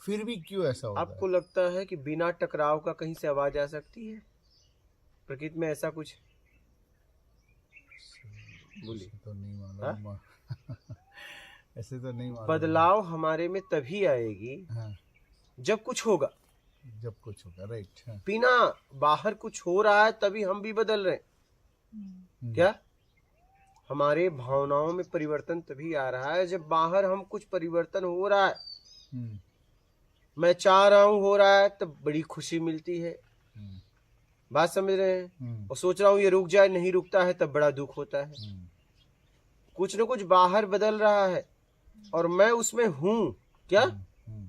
फिर भी क्यों ऐसा होता आपको लगता है कि बिना टकराव का कहीं से आवाज आ सकती है? प्रकृति में ऐसा कुछ बोलिए। तो नहीं हाँ? मालूम। ऐसे तो नहीं मालूम। बदलाव हमारे में तभी आएगी हाँ, जब कुछ होगा। जब कुछ होगा, राइट। हाँ। बिना बाहर कुछ हो रहा है तभी हम भी बदल रहे हैं। क्या हमारे भावनाओं में परिवर्तन तभी आ रहा है जब बाहर हम कुछ परिवर्तन हो रहा है। मैं चाह रहा हूं हो रहा है तब बड़ी खुशी मिलती है। बात समझ रहे हैं? और सोच रहा हूं ये रुक जाए, नहीं रुकता है तब बड़ा दुख होता है। कुछ न कुछ बाहर बदल रहा है और मैं उसमें हूं। क्या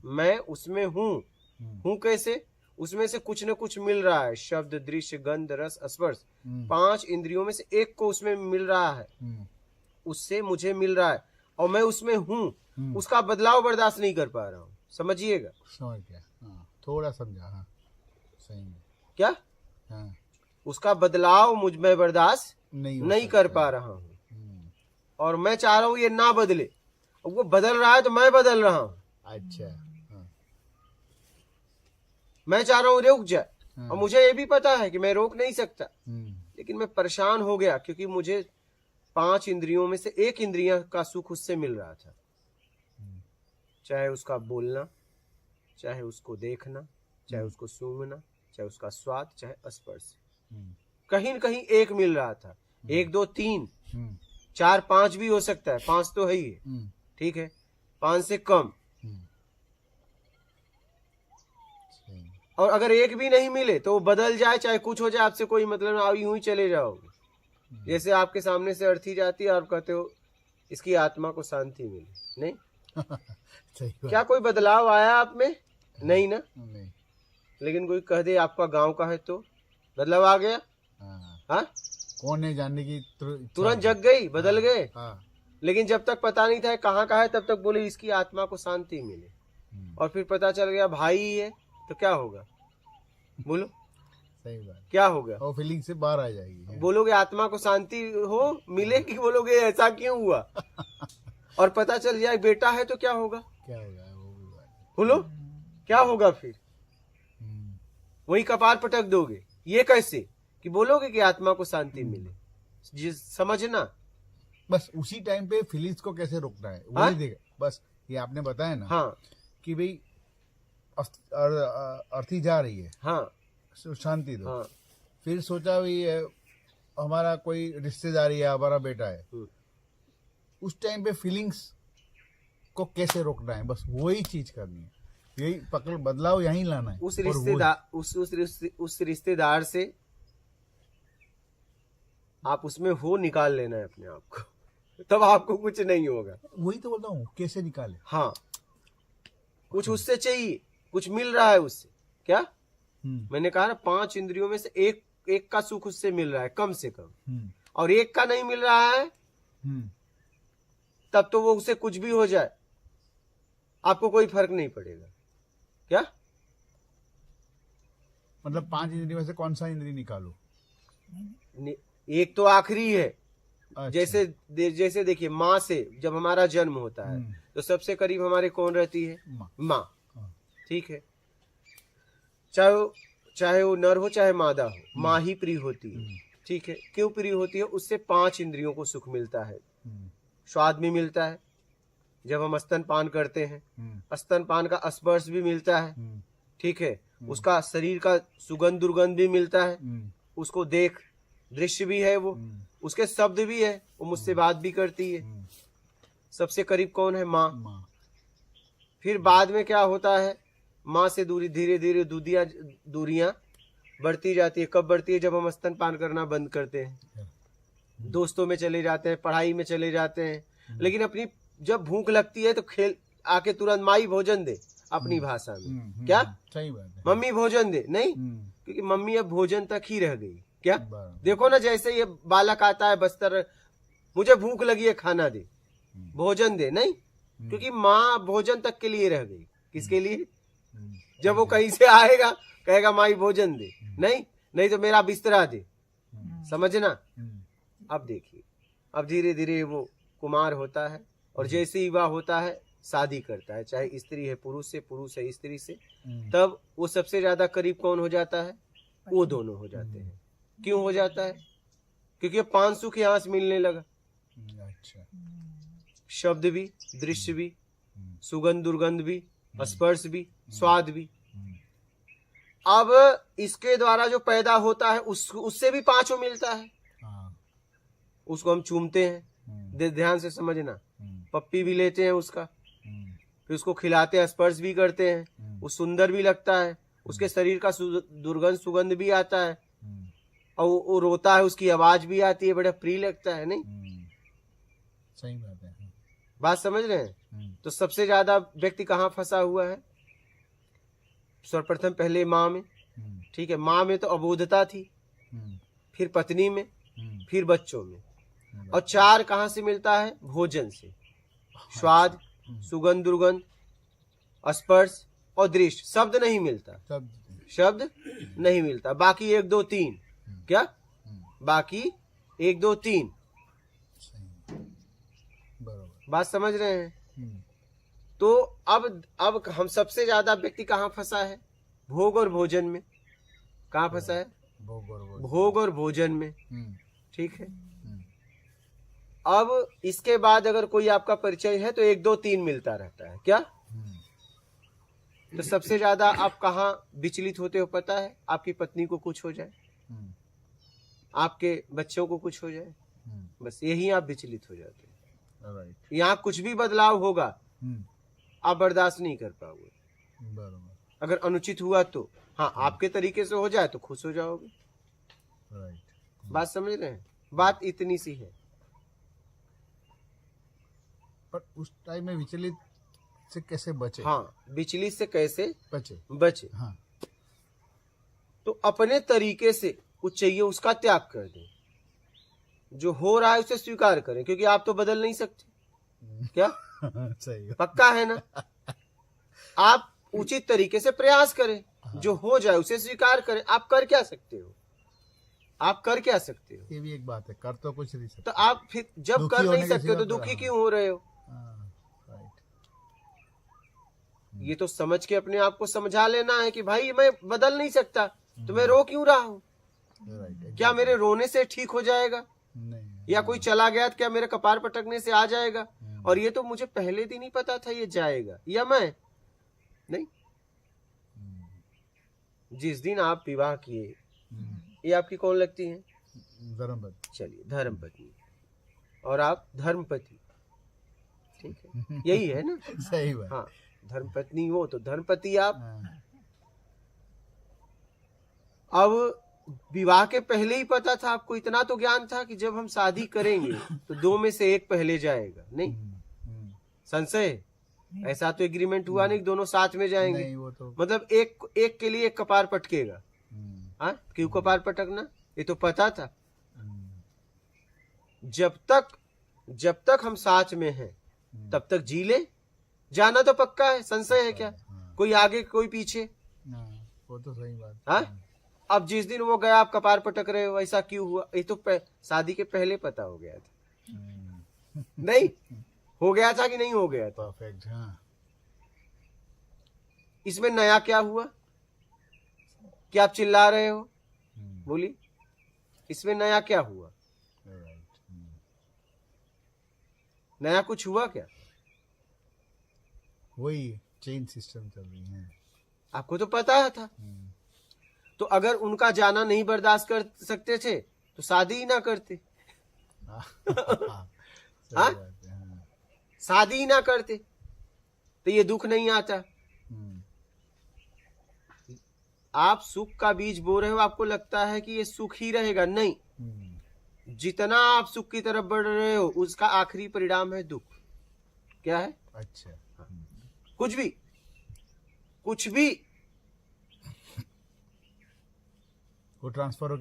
मैं उसमें हूं कैसे? उसमें से कुछ न कुछ मिल रहा है। शब्द, दृश्य, गंध, रस, स्पर्श, 5 इंद्रियों में से एक को उसमें मिल रहा है। उससे मुझे मिल रहा है और मैं उसमें हूं। उसका बदलाव बर्दाश्त नहीं कर पा रहा हूं। समझिएगा? समझ गया। हाँ, थोड़ा समझा। हाँ, सही में। क्या? हाँ, उसका बदलाव मुझ में बर्दाश्त नहीं नहीं कर पा रहा हूं और मैं चाह रहा हूं ये ना बदले। वो बदल रहा है तो मैं बदल रहा हूं। अच्छा। हाँ, मैं चाह रहा हूं रुक जाए। हाँ, और मुझे ये भी पता है कि मैं रोक नहीं सकता, लेकिन मैं परेशान हो गया क्योंकि मुझे 5 इंद्रियों में से एक इंद्रिय का सुख उससे मिल रहा था। चाहे उसका बोलना, चाहे उसको देखना, चाहे उसको सूंघना, चाहे उसका स्वाद, चाहे स्पर्श, कहीं न कहीं एक मिल रहा था। 1 2 3 4 5 भी हो सकता है। 5 तो है ही है, ठीक है, 5 से कम। और अगर एक भी नहीं मिले तो वो बदल जाए, चाहे कुछ हो जाए, आपसे कोई मतलब ना, यूं ही चले जाओगे। जैसे आपके सामने से अर्थी जाती है और आप कहते हो इसकी आत्मा को शांति मिले। नहीं सही बात। क्या कोई बदलाव आया आप में? नहीं ना। नहीं। लेकिन कोई कह दे आपका गांव का है तो बदलाव आ गया। हाँ, कौन है जानने की तुरंत जग गई, बदल गए। हाँ। लेकिन जब तक पता नहीं था कहाँ का है तब तक बोले इसकी आत्मा को शांति मिले। और फिर पता चल गया भाई ही है तो क्या होगा? बोलो सही बात। क्या होगा? वो फीलिंग से बाहर आ जाएगी। बोलोगे आत्मा को शांति हो मिलेगी, बोलोगे ऐसा क्यों हुआ? और पता चल जाए बेटा है तो क्या होगा? क्या होगा? वो भी बात। बोलो क्या होगा फिर? वही कपार पटक दोगे। ये कैसे कि बोलोगे कि आत्मा को शांति मिले? समझना। बस उसी टाइम पे फीलिंग्स को कैसे रोकना है वही देगा। बस ये आपने बताया ना। हाँ कि भाई अर्थी जा रही है। हाँ शांति दो। हाँ। फिर सोचा भाई हमारा कोई रिश्तेदारी है, हमारा बेटा है। उस टाइम पे फीलिंग्स को कैसे रोकना है, बस वही चीज करनी है। यही पकड़, बदलाव यहीं लाना है। उस रिश्तेदार उस रिश्तेदार से आप उसमें हो निकाल लेना है अपने आप को, तब आपको कुछ नहीं होगा। वही तो बोलता हूँ, कैसे निकाले। हाँ, कुछ उससे चाहिए, कुछ मिल रहा है उससे। क्या मैंने कहा ना, 5 इंद्रियों में से एक का सुख उससे मिल रहा है कम से कम, और एक का नहीं मिल रहा है तब तो वो उसे कुछ भी हो जाए आपको कोई फर्क नहीं पड़ेगा। क्या मतलब 5 इंद्रियों में से कौन सा इंद्रिय निकालो? एक तो आखिरी है। अच्छा। जैसे देखिए, माँ से जब हमारा जन्म होता है तो सबसे करीब हमारे कौन रहती है? माँ। ठीक है, चाहे वो नर हो चाहे मादा हो, माँ ही प्रिय होती है। ठीक है, क्यों प्रिय होती है? उससे 5 इंद्रियों को सुख मिलता है। स्वाद भी मिलता है जब हम स्तनपान करते हैं, स्तनपान का स्पर्श भी मिलता है। ठीक है, उसका शरीर का सुगंध दुर्गंध भी मिलता है। उसको देख, दृश्य भी है वो, उसके शब्द भी है, वो मुझसे बात भी करती है। सबसे करीब कौन है? माँ। फिर बाद में क्या होता है? माँ से दूरी, धीरे धीरे दूरियां बढ़ती जाती है। कब बढ़ती है? जब हम स्तनपान करना बंद करते हैं, दोस्तों में चले जाते हैं, पढ़ाई में चले जाते हैं। लेकिन अपनी जब भूख लगती है तो खेल आके तुरंत माई भोजन दे, अपनी भाषा में। क्या सही बात है। मम्मी भोजन दे, नहीं, क्योंकि मम्मी अब भोजन तक ही रह गई। क्या देखो ना, जैसे ये बालक आता है बस्तर, मुझे भूख लगी है, खाना दे, भोजन दे, नहीं, क्योंकि माँ भोजन तक के लिए रह गई। किसके लिए? जब वो कहीं से आएगा कहेगा माई भोजन दे, नहीं तो मेरा बिस्तरा दे। समझना। अब देखिए, अब धीरे धीरे वो कुमार होता है और जैसे ही वह होता है शादी करता है, चाहे स्त्री है पुरुष से, पुरुष है स्त्री से, तब वो सबसे ज्यादा करीब कौन हो जाता है? वो दोनों हो जाते हैं। क्यों हो जाता है? क्योंकि 5 सुख यहाँ से मिलने लगा। अच्छा। शब्द भी, दृश्य भी, सुगंध दुर्गंध भी, स्पर्श भी, स्वाद भी। अब इसके द्वारा जो पैदा होता है उससे भी 5 मिलता है। उसको हम चूमते हैं, ध्यान से समझना, पप्पी भी लेते हैं उसका, फिर उसको खिलाते हैं, स्पर्श भी करते हैं, वो सुंदर भी लगता है, उसके शरीर का दुर्गंध सुगंध भी आता है, और वो रोता है, उसकी आवाज भी आती है, बड़ा प्रिय लगता है। नहीं, सही बात है। बात समझ रहे हैं? तो सबसे ज्यादा व्यक्ति कहाँ फंसा हुआ है? सर्वप्रथम पहले माँ में, ठीक है, माँ में तो अबोधता थी, फिर पत्नी में, फिर बच्चों में, और 4 कहाँ से मिलता है? भोजन से। स्वाद, सुगंध दुर्गंध, स्पर्श और दृश्य। शब्द नहीं मिलता, शब्द नहीं मिलता। बाकी 1 2 3, क्या बाकी 1 2 3? बात समझ रहे हैं? तो अब हम सबसे ज्यादा व्यक्ति कहाँ फंसा है? भोग और भोजन में। कहाँ फंसा है? भोग और भोजन में, ठीक है। अब इसके बाद अगर कोई आपका परिचय है तो 1 2 3 मिलता रहता है, क्या? तो सबसे ज्यादा आप कहाँ विचलित होते हो पता है? आपकी पत्नी को कुछ हो जाए, आपके बच्चों को कुछ हो जाए, बस यही आप विचलित हो जाते हैं। यहाँ कुछ भी बदलाव होगा आप बर्दाश्त नहीं कर पाओगे। अगर अनुचित हुआ तो हाँ, आपके तरीके से हो जाए तो खुश हो जाओगे। बात समझ रहे हैं? बात इतनी सी है। पर उस टाइम में विचलित से कैसे बचे? हाँ, विचलित से कैसे बचे। हाँ। तो अपने तरीके से कुछ चाहिए उसका त्याग कर दें, जो हो रहा है उसे स्वीकार करें, क्योंकि आप तो बदल नहीं सकते, क्या? सही, पक्का है ना? आप उचित तरीके से प्रयास करें, जो हो जाए उसे स्वीकार करें। आप कर क्या सकते हो? आप कर क्या सकते हो? ये भी एक बात है, कर तो कुछ नहीं सकते। तो आप फिर जब कर नहीं सकते तो दुखी क्यों हो रहे हो? ये तो समझ के अपने आप को समझा लेना है कि भाई मैं बदल नहीं सकता, तो मैं रो क्यों रहा हूँ? क्या मेरे रोने से ठीक हो जाएगा? नहीं। या कोई चला गया तो क्या मेरे कपार पटकने से आ जाएगा? और ये तो मुझे पहले दिन ही पता था ये जाएगा, या मैं नहीं। जिस दिन आप विवाह किए, ये आपकी कौन लगती है? धर्मपत्नी। चलिए, धर्मपत्नी, और आप धर्मपति, ठीक है, यही है ना? सही बात। हाँ, धर्मपत्नी हो तो धर्मपति आप। अब विवाह के पहले ही पता था आपको, इतना तो ज्ञान था कि जब हम शादी करेंगे तो 2 में से 1 पहले जाएगा। नहीं, संशय? ऐसा तो एग्रीमेंट हुआ नहीं कि दोनों साथ में जाएंगे। नहीं, वो तो मतलब एक के लिए 1 कपार पटकेगा। हाँ, क्यों कपार पटकना? ये तो पता था। जब तक हम साथ में हैं तब तक जी ले, जाना तो पक्का है। संशय है क्या? कोई आगे कोई पीछे? वो तो सही बात। हाँ, अब जिस दिन वो गया आप कपार पटक रहे हो, ऐसा क्यों हुआ? ये तो शादी के पहले पता हो गया था। नहीं हो गया था कि नहीं हो गया था? परफेक्ट। हाँ। इसमें नया क्या हुआ? क्या आप चिल्ला रहे हो? बोलिए, इसमें नया क्या हुआ? नया कुछ हुआ क्या? वही चेन सिस्टम चल रही है। आपको तो पता था। तो अगर उनका जाना नहीं बर्दाश्त कर सकते थे तो शादी ही ना करते। हाँ, शादी ही ना करते तो ये दुख नहीं आता। आप सुख का बीज बो रहे हो, आपको लगता है कि ये सुख ही रहेगा। नहीं, जितना आप सुख की तरफ बढ़ रहे हो उसका आखिरी परिणाम है दुख। क्या है? अच्छा। कुछ भी वो ट्रांसफर हो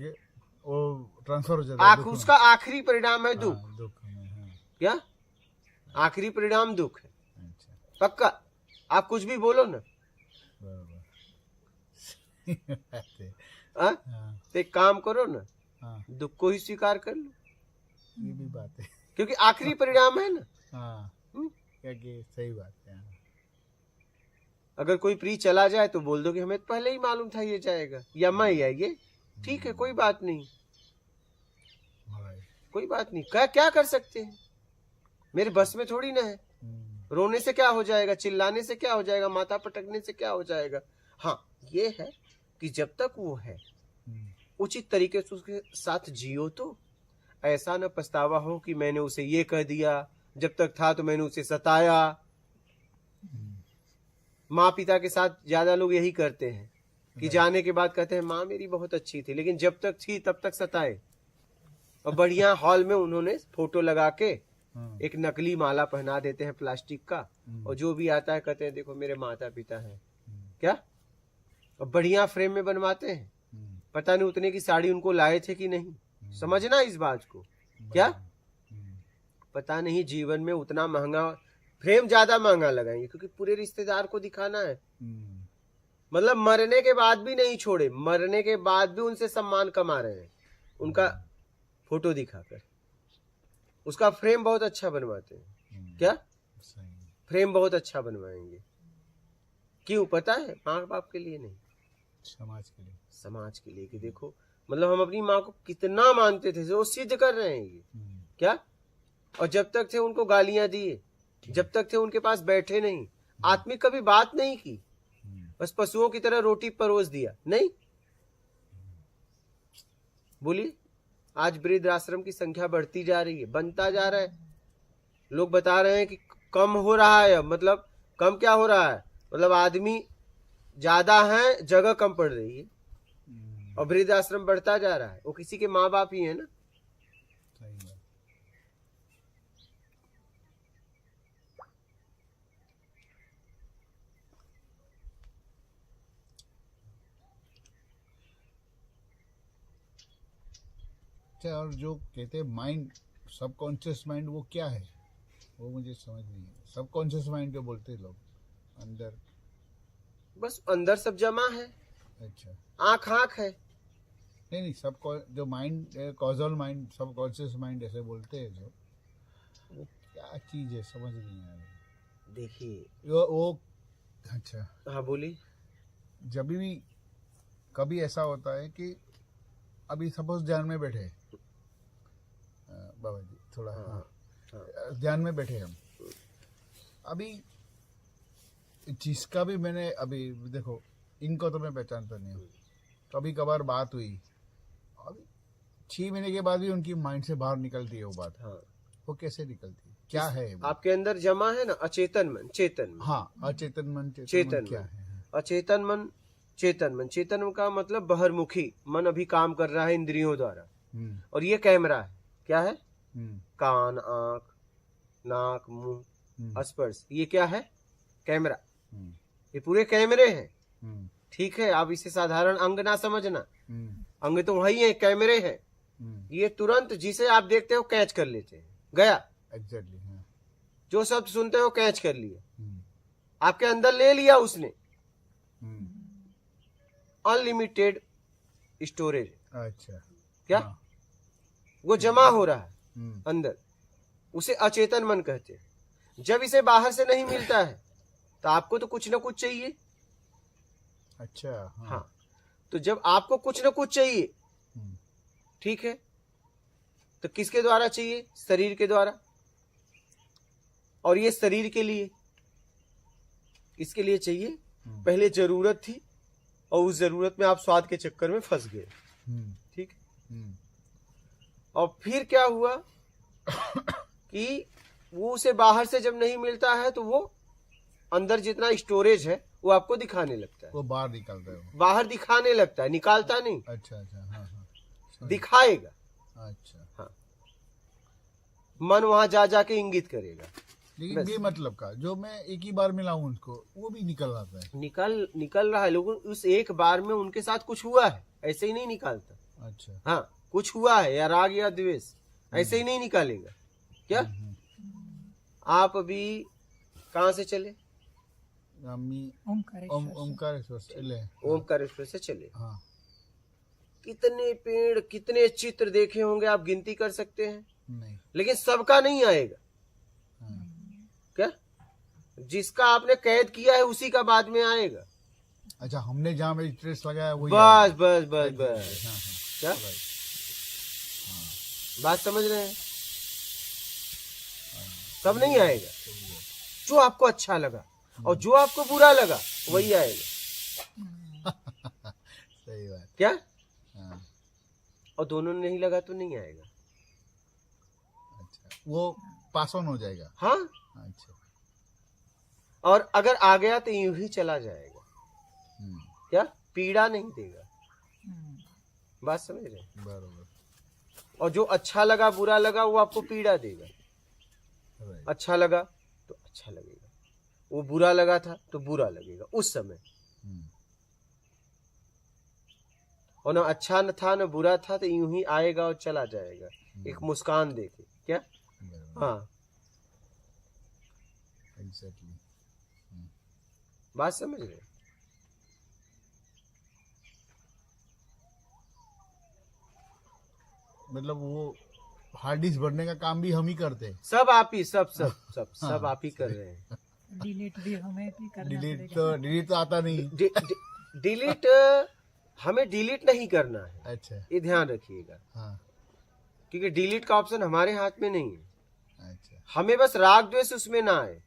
जाता है। उसका आखिरी परिणाम है दुख। दुख में। हाँ। क्या आखिरी परिणाम दुख है? अच्छा। पक्का? आप कुछ भी बोलो ना। तो एक काम करो ना, दुख को ही स्वीकार कर लो। ये भी बात है, क्योंकि आखिरी परिणाम है ना। हाँ, सही बात है। अगर कोई प्री चला जाए तो बोल दो कि हमें पहले ही मालूम था ये जाएगा, या मैं या ये, ठीक है, कोई बात नहीं, कोई बात नहीं, क्या क्या कर सकते हैं, मेरे बस में थोड़ी ना है। रोने से क्या हो जाएगा, चिल्लाने से क्या हो जाएगा, माथा पटकने से क्या हो जाएगा। हाँ, ये है कि जब तक वो है उचित तरीके से उसके साथ जियो, तो ऐसा न पछतावा हो कि मैंने उसे ये कह दिया, जब तक था तो मैंने उसे सताया। माँ पिता के साथ ज्यादा लोग यही करते हैं कि जाने के बाद कहते हैं माँ मेरी बहुत अच्छी थी, लेकिन जब तक थी तब तक सताए। और बढ़िया हॉल में उन्होंने फोटो लगा के एक नकली माला पहना देते हैं प्लास्टिक का, और जो भी आता है कहते हैं देखो मेरे माता पिता हैं क्या, और बढ़िया फ्रेम में बनवाते हैं। पता नहीं उतने की साड़ी उनको लाए थे कि नहीं, समझना इस बात को। क्या पता नहीं जीवन में उतना महंगा फ्रेम ज्यादा महंगा लगाएंगे, क्योंकि पूरे रिश्तेदार को दिखाना है। मतलब मरने के बाद भी नहीं छोड़े, मरने के बाद भी उनसे सम्मान कमा रहे हैं, उनका फोटो दिखाकर। उसका फ्रेम बहुत अच्छा बनवाते हैं। क्या फ्रेम बहुत अच्छा बनवाएंगे, क्यों पता है, माँ बाप के लिए नहीं, समाज के लिए, समाज के लिए। कि देखो मतलब हम अपनी माँ को कितना मानते थे, वो सिद्ध कर रहे हैं ये। क्या, और जब तक थे उनको गालियां दिए, जब तक थे उनके पास बैठे नहीं, आत्मिक कभी बात नहीं की, बस पशुओं की तरह रोटी परोस दिया। नहीं, बोलिए, आज वृद्ध आश्रम की संख्या बढ़ती जा रही है, बनता जा रहा है। लोग बता रहे हैं कि कम हो रहा है। मतलब कम क्या हो रहा है, मतलब आदमी ज्यादा है, जगह कम पड़ रही है, और वृद्ध आश्रम बढ़ता जा रहा है। वो किसी के माँ बाप ही है ना। सही है। अच्छा, और जो कहते हैं माइंड, सबकॉन्शियस माइंड, वो क्या है, वो मुझे समझ नहीं है। सबकॉन्शियस माइंड जो बोलते हैं लोग, अंदर, बस अंदर सब जमा है। अच्छा, आंख आंख है। नहीं नहीं, सब जो mind, causal mind, subconscious mind ऐसे बोलते हैं, जो वो क्या चीज है, समझ नहीं आ रही। देखिए वो अच्छा, हाँ बोलिए। जब भी कभी ऐसा होता है कि अभी सपोज ध्यान में बैठे बाबा जी, थोड़ा हाँ, ध्यान में बैठे हम, अभी जिसका भी मैंने अभी देखो, इनको तो मैं पहचानता नहीं हूँ, कभी कभार बात हुई, अभी 6 महीने के बाद भी उनकी माइंड से बाहर निकलती है वो बात। हाँ, वो कैसे निकलती है, क्या है वो? आपके अंदर जमा है ना अचेतन मन, चेतन मन। हाँ, अचेतन मन, चेतन मन क्या मन। है? अचेतन मन, चेतन मन। चेतन मन का मतलब बहिर्मुखी मन, अभी काम कर रहा है इंद्रियों द्वारा। और ये कैमरा है, क्या है, कान, आंख, नाक, मुंह, स्पर्श, ये क्या है, कैमरा। ये पूरे कैमरे हैं। ठीक है, आप इसे साधारण अंग ना समझना, अंग तो वही है, कैमरे हैं। ये तुरंत जिसे आप देखते हो कैच कर लेते हैं, गया एग्जैक्टली, जो शब्द सुनते हो कैच कर लिया, आपके अंदर ले लिया उसने। Unlimited storage. अच्छा, क्या वो जमा हो रहा है अंदर, उसे अचेतन मन कहते हैं। जब इसे बाहर से नहीं मिलता है तो आपको तो कुछ ना कुछ चाहिए। अच्छा, हाँ, तो जब आपको कुछ ना कुछ चाहिए, ठीक है, तो किसके द्वारा चाहिए, शरीर के द्वारा। और ये शरीर के लिए, इसके लिए चाहिए, पहले जरूरत थी, और उस जरूरत में आप स्वाद के चक्कर में फंस गए। ठीक, और फिर क्या हुआ कि वो उसे बाहर से जब नहीं मिलता है तो वो अंदर जितना स्टोरेज है वो आपको दिखाने लगता है, वो बाहर निकलता है, वो बाहर दिखाने लगता है, निकालता नहीं। अच्छा अच्छा, हाँ हाँ, दिखाएगा। अच्छा, हाँ, मन वहां जा जाके इंगित करेगा। लेकिन ये मतलब का जो मैं एक ही बार मिलाऊं उनको, वो भी निकल आता है। निकल रहा है, लेकिन उस एक बार में उनके साथ कुछ हुआ है, ऐसे ही नहीं निकालता। अच्छा, हाँ, कुछ हुआ है, या राग या द्वेष, ऐसे ही नहीं निकालेगा। क्या आप अभी कहाँ से चले, ओमकारेश्वर से चले। हाँ, कितने पेड़, कितने चित्र देखे होंगे आप, गिनती कर सकते हैं? नहीं, लेकिन सबका नहीं आएगा। क्या जिसका आपने कैद किया है उसी का बाद में आएगा। अच्छा, हमने जहाँ में इंटरेस्ट लगाया वही बस आएगा। बस बस बस। हाँ, क्या right. बात समझ रहे हैं? सब नहीं आएगा। जो आपको अच्छा लगा और जो आपको बुरा लगा वही आएगा। सही बात। क्या? हाँ, और दोनों नहीं लगा तो नहीं आएगा। अच्छा, वो पास ऑन हो जाएगा। हाँ, अच्छा। और अगर आ गया तो यूं ही चला जाएगा। हम्म, क्या? पीड़ा नहीं देगा। बात समझ रहे हैं? बरोबर। और जो अच्छा लगा बुरा लगा वो आपको पीड़ा देगा। राइट। अच्छा लगा तो अच्छा लगेगा, वो बुरा लगा था तो बुरा लगेगा उस समय। हम्म, और ना अच्छा न था न बुरा था तो यूं ही आएगा और चला जाएगा, एक मुस्कान देके। क्या? बरोबर। हाँ, एग्जैक्टली। बात समझ रहे हैं? मतलब वो हार्ड डिस्क भरने का काम भी हम ही करते हैं। सब आप ही, सब सब सब हाँ, सब आप ही कर रहे हैं। डिलीट भी हमें भी करना डिलीट पड़ेगा। तो आता नहीं। डिलीट हमें डिलीट नहीं करना है, अच्छा। ये ध्यान रखिएगा। हाँ, क्योंकि डिलीट का ऑप्शन हमारे हाथ में नहीं है। अच्छा हमें बस राग द्वेष उसमें ना आए।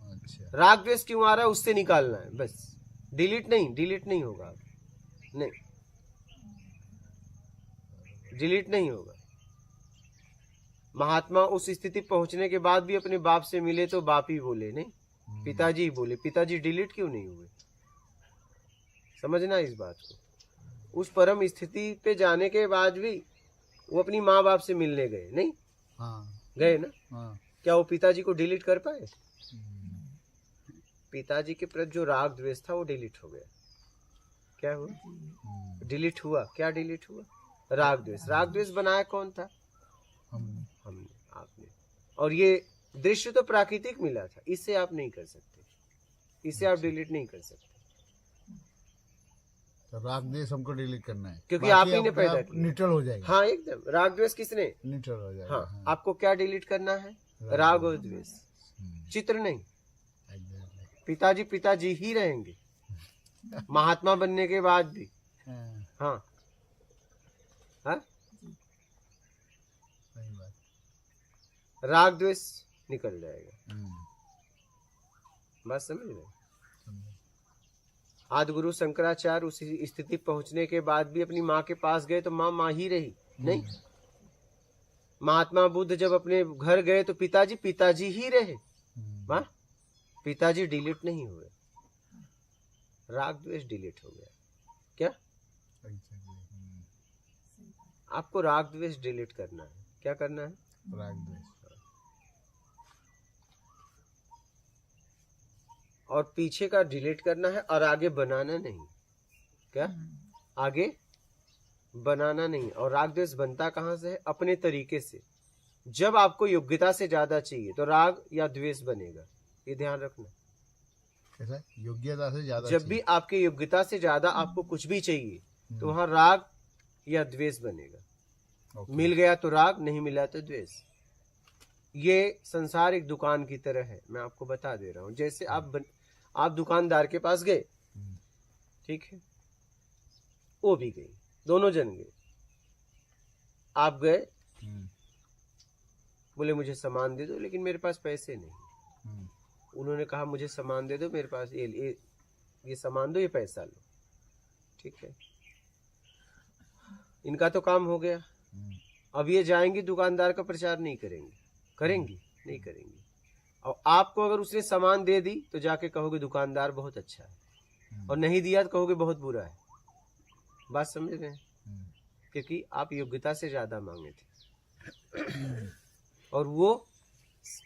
अच्छा। राग द्वेष क्यों आ रहा है उससे निकालना है बस। डिलीट नहीं होगा। नहीं, डिलीट नहीं होगा। महात्मा उस स्थिति पहुंचने के बाद भी अपने बाप से मिले तो बाप ही बोले, नहीं पिताजी ही बोले। पिताजी डिलीट क्यों नहीं हुए? समझना इस बात को। उस परम स्थिति पे जाने के बाद भी वो अपनी माँ बाप से मिलने गए, नहीं हाँ गए ना? हाँ। क्या वो पिताजी को डिलीट कर पाए? पिताजी के प्रति जो राग द्वेष था वो डिलीट हो गया। क्या हुआ? डिलीट हुआ। क्या डिलीट हुआ? राग द्वेष। राग द्वेष बनाया कौन था? हमने। हमने, आपने। और ये दृश्य तो प्राकृतिक मिला था, इससे आप नहीं कर सकते, इसे आप डिलीट नहीं कर सकते। तो राग द्वेष हमको डिलीट करना है, क्योंकि बाकी आप ही ने अपने पैदा आप किया। न्यूट्रल हो जाएगा। हाँ एकदम। राग द्वेष किसने? न्यूट्रल हो जाएगा। हाँ, आपको क्या डिलीट करना है? राग और द्वेष, चित्र नहीं। Exactly. पिताजी पिताजी ही रहेंगे महात्मा बनने के बाद भी। हाँ, हाँ हाँ, सही बात। राग द्वेष निकल जाएगा। हम्म, बात समझ रहे? समझे। आदि गुरु शंकराचार्य उस स्थिति पहुंचने के बाद भी अपनी माँ के पास गए तो माँ ही रही, नहीं। महात्मा बुद्ध जब अपने घर गए तो पिताजी ही रहे। माँ पिताजी डिलीट नहीं हुए, राग द्वेष डिलीट हो गया। क्या? Exactly. आपको राग द्वेष डिलीट करना है। क्या करना है? राग द्वेष। और पीछे का डिलीट करना है और आगे बनाना नहीं। क्या? आगे बनाना नहीं। और राग द्वेष बनता कहाँ से है? अपने तरीके से। जब आपको योग्यता से ज्यादा चाहिए तो राग या द्वेष बनेगा, ये ध्यान रखना। कैसा? योग्यता से ज्यादा जब भी आपके योग्यता से ज्यादा आपको कुछ भी चाहिए तो वहां राग या द्वेष बनेगा। Okay. मिल गया तो राग, नहीं मिला तो द्वेष। ये संसार एक दुकान की तरह है, मैं आपको बता दे रहा हूं। जैसे आप दुकानदार के पास गए, ठीक है, वो भी गई, दोनों जन गए। आप गए, बोले मुझे सामान दे दो, लेकिन मेरे पास पैसे नहीं। उन्होंने कहा मुझे सामान दे दो, मेरे पास ये सामान दो, ये पैसा लो। ठीक है, इनका तो काम हो गया। अब ये जाएंगी दुकानदार का प्रचार नहीं करेंगी। करेंगी? नहीं करेंगी। और आपको अगर उसने सामान दे दी तो जाके कहोगे दुकानदार बहुत अच्छा है, और नहीं दिया तो कहोगे बहुत बुरा है। बात समझ रहे हैं? क्योंकि आप योग्यता से ज्यादा मांगे थे और वो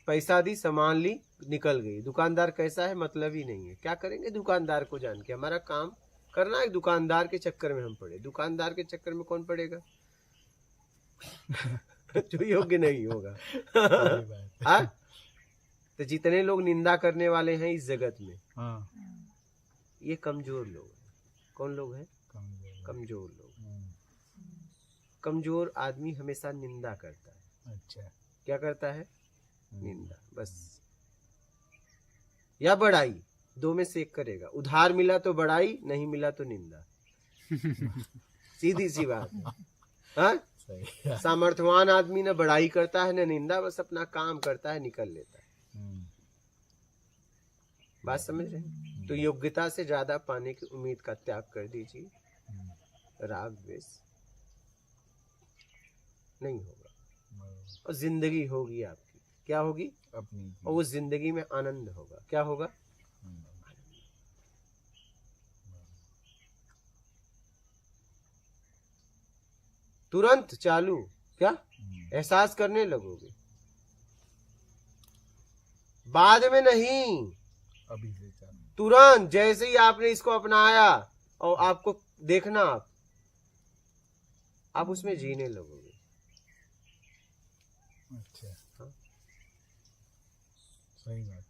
पैसा दी, सामान ली, निकल गई। दुकानदार कैसा है मतलब ही नहीं है। क्या करेंगे दुकानदार को जान के? हमारा काम करना है, दुकानदार के चक्कर में हम पड़े। दुकानदार के चक्कर में कौन पड़ेगा? जो योग्य नहीं होगा। हाँ? तो जितने लोग निंदा करने वाले हैं इस जगत में, हाँ, ये कमजोर लोग हैं। कौन लोग हैं? कमजोर लोग। कमजोर आदमी हमेशा निंदा करता है। अच्छा। क्या करता है? निंदा। बस या बड़ाई, दो में से एक करेगा। उधार मिला तो बड़ाई, नहीं मिला तो निंदा। सीधी सी बात है। हाँ? सही। सामर्थ्यवान आदमी न बड़ाई करता है न निंदा, बस अपना काम करता है, निकल लेता है। बात समझ रहे हैं? तो योग्यता से ज्यादा पाने की उम्मीद का त्याग कर दीजिए। राग द्वेष नहीं होगा और जिंदगी होगी आपकी। क्या होगी? अपनी। और वो जिंदगी में आनंद होगा। क्या होगा? तुरंत चालू। क्या? एहसास करने लगोगे, बाद में नहीं, अभी से चालू। तुरंत। जैसे ही आपने इसको अपनाया और आपको देखना, आप उसमें जीने लगोगे। अच्छा। हाँ। सही बात।